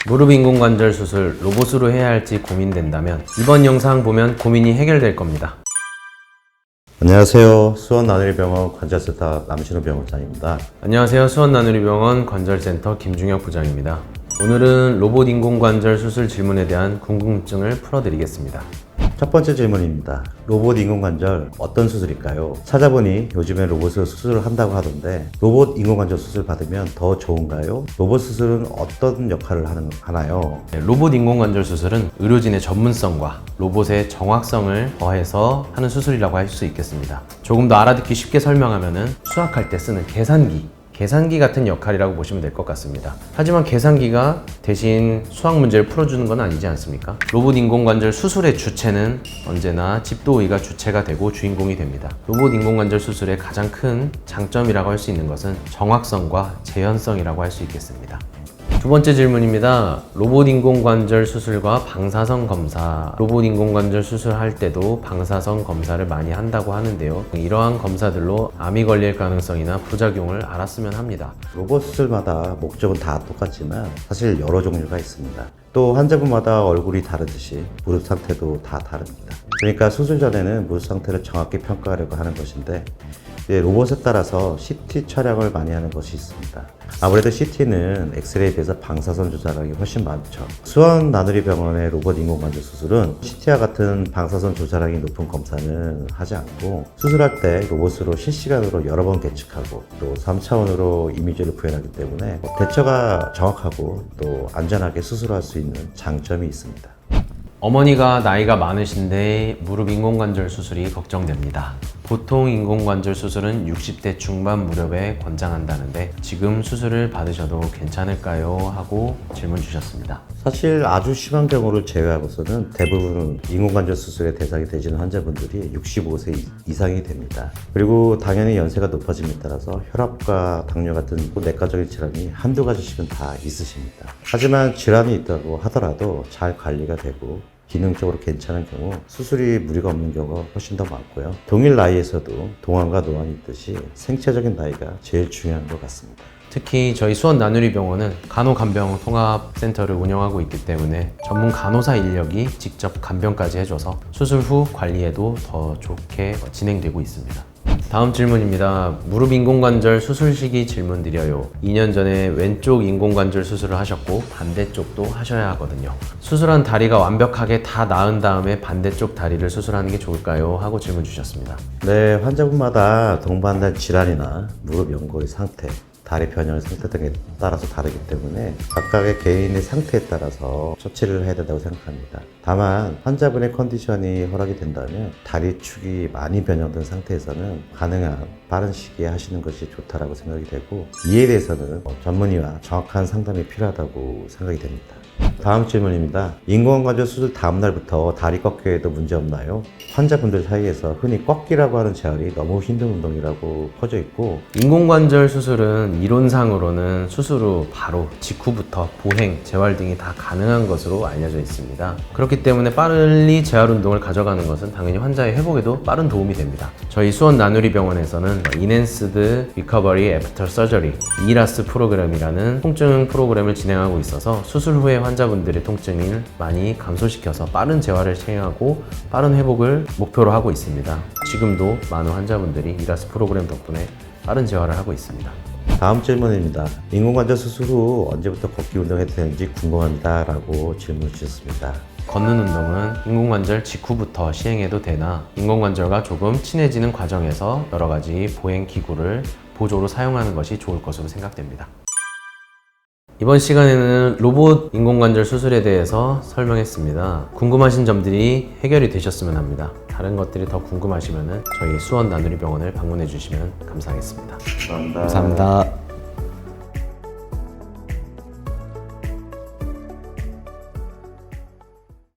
무릎 인공관절 수술 로봇으로 해야 할지 고민된다면 이번 영상 보면 고민이 해결될 겁니다. 안녕하세요. 수원나누리병원 관절센터 남신우 병원장입니다. 안녕하세요. 수원나누리병원 관절센터 김중혁 부장입니다. 오늘은 로봇 인공관절 수술 질문에 대한 궁금증을 풀어드리겠습니다. 첫 번째 질문입니다. 로봇 인공관절 어떤 수술일까요? 찾아보니 요즘에 로봇으로 수술을 한다고 하던데 로봇 인공관절 수술 받으면 더 좋은가요? 로봇 수술은 어떤 역할을 하나요? 로봇 인공관절 수술은 의료진의 전문성과 로봇의 정확성을 더해서 하는 수술이라고 할 수 있겠습니다. 조금 더 알아듣기 쉽게 설명하면 수학할 때 쓰는 계산기 같은 역할이라고 보시면 될 것 같습니다. 하지만 계산기가 대신 수학 문제를 풀어주는 건 아니지 않습니까? 로봇 인공관절 수술의 주체는 언제나 집도의가 주체가 되고 주인공이 됩니다. 로봇 인공관절 수술의 가장 큰 장점이라고 할 수 있는 것은 정확성과 재현성이라고 할 수 있겠습니다. 두 번째 질문입니다. 로봇 인공관절 수술과 방사선 검사. 로봇 인공관절 수술할 때도 방사선 검사를 많이 한다고 하는데요. 이러한 검사들로 암이 걸릴 가능성이나 부작용을 알았으면 합니다. 로봇 수술마다 목적은 다 똑같지만 사실 여러 종류가 있습니다. 또 환자분마다 얼굴이 다르듯이 무릎 상태도 다 다릅니다. 그러니까 수술 전에는 무릎 상태를 정확히 평가하려고 하는 것인데 로봇에 따라서 CT 촬영을 많이 하는 것이 있습니다. 아무래도 CT는 엑스레이에 비해서 방사선 조작량이 훨씬 많죠. 수원나누리병원의 로봇 인공관절 수술은 CT와 같은 방사선 조작량이 높은 검사는 하지 않고 수술할 때 로봇으로 실시간으로 여러 번 계측하고 또 3차원으로 이미지를 구현하기 때문에 대처가 정확하고 또 안전하게 수술할 수 있는 장점이 있습니다. 어머니가 나이가 많으신데 무릎 인공관절 수술이 걱정됩니다. 보통 인공관절 수술은 60대 중반 무렵에 권장한다는데 지금 수술을 받으셔도 괜찮을까요? 하고 질문 주셨습니다. 사실 아주 심한 경우를 제외하고서는 대부분 인공관절 수술의 대상이 되시는 환자분들이 65세 이상이 됩니다. 그리고 당연히 연세가 높아짐에 따라서 혈압과 당뇨 같은 내과적인 질환이 한두 가지씩은 다 있으십니다. 하지만 질환이 있다고 하더라도 잘 관리가 되고 기능적으로 괜찮은 경우 수술이 무리가 없는 경우가 훨씬 더 많고요. 동일 나이에서도 동안과 노안이 있듯이 생체적인 나이가 제일 중요한 것 같습니다. 특히 저희 수원나누리병원은 간호간병 통합센터를 운영하고 있기 때문에 전문 간호사 인력이 직접 간병까지 해줘서 수술 후 관리에도 더 좋게 진행되고 있습니다. 다음 질문입니다. 무릎 인공관절 수술 시기 질문 드려요. 2년 전에 왼쪽 인공관절 수술을 하셨고 반대쪽도 하셔야 하거든요. 수술한 다리가 완벽하게 다 나은 다음에 반대쪽 다리를 수술하는 게 좋을까요? 하고 질문 주셨습니다. 네, 환자분마다 동반된 질환이나 무릎 연골의 상태, 다리 변형 상태 등에 따라서 다르기 때문에 각각의 개인의 상태에 따라서 처치를 해야 된다고 생각합니다. 다만 환자분의 컨디션이 허락이 된다면 다리 축이 많이 변형된 상태에서는 가능한 빠른 시기에 하시는 것이 좋다라고 생각이 되고 이에 대해서는 전문의와 정확한 상담이 필요하다고 생각이 됩니다. 다음 질문입니다. 인공관절 수술 다음 날부터 다리 꺾기에 해도 문제 없나요? 환자분들 사이에서 흔히 꺾기라고 하는 재활이 너무 힘든 운동이라고 퍼져 있고 인공관절 수술은 이론상으로는 수술 후 바로 직후부터 보행, 재활 등이 다 가능한 것으로 알려져 있습니다. 그렇기 때문에 빨리 재활 운동을 가져가는 것은 당연히 환자의 회복에도 빠른 도움이 됩니다. 저희 수원나누리병원에서는 Enhanced Recovery After Surgery ERAS 프로그램이라는 통증 프로그램을 진행하고 있어서 수술 후에 환자분들의 통증을 많이 감소시켜서 빠른 재활을 시행하고 빠른 회복을 목표로 하고 있습니다. 지금도 많은 환자분들이 이라스 프로그램 덕분에 빠른 재활을 하고 있습니다. 다음 질문입니다. 인공관절 수술 후 언제부터 걷기 운동해도 되는지 궁금합니다 라고 질문 주셨습니다. 걷는 운동은 인공관절 직후부터 시행해도 되나 인공관절과 조금 친해지는 과정에서 여러 가지 보행 기구를 보조로 사용하는 것이 좋을 것으로 생각됩니다. 이번 시간에는 로봇 인공관절 수술에 대해서 설명했습니다. 궁금하신 점들이 해결이 되셨으면 합니다. 다른 것들이 더 궁금하시면 저희 수원나누리병원을 방문해 주시면 감사하겠습니다. 감사합니다. 감사합니다.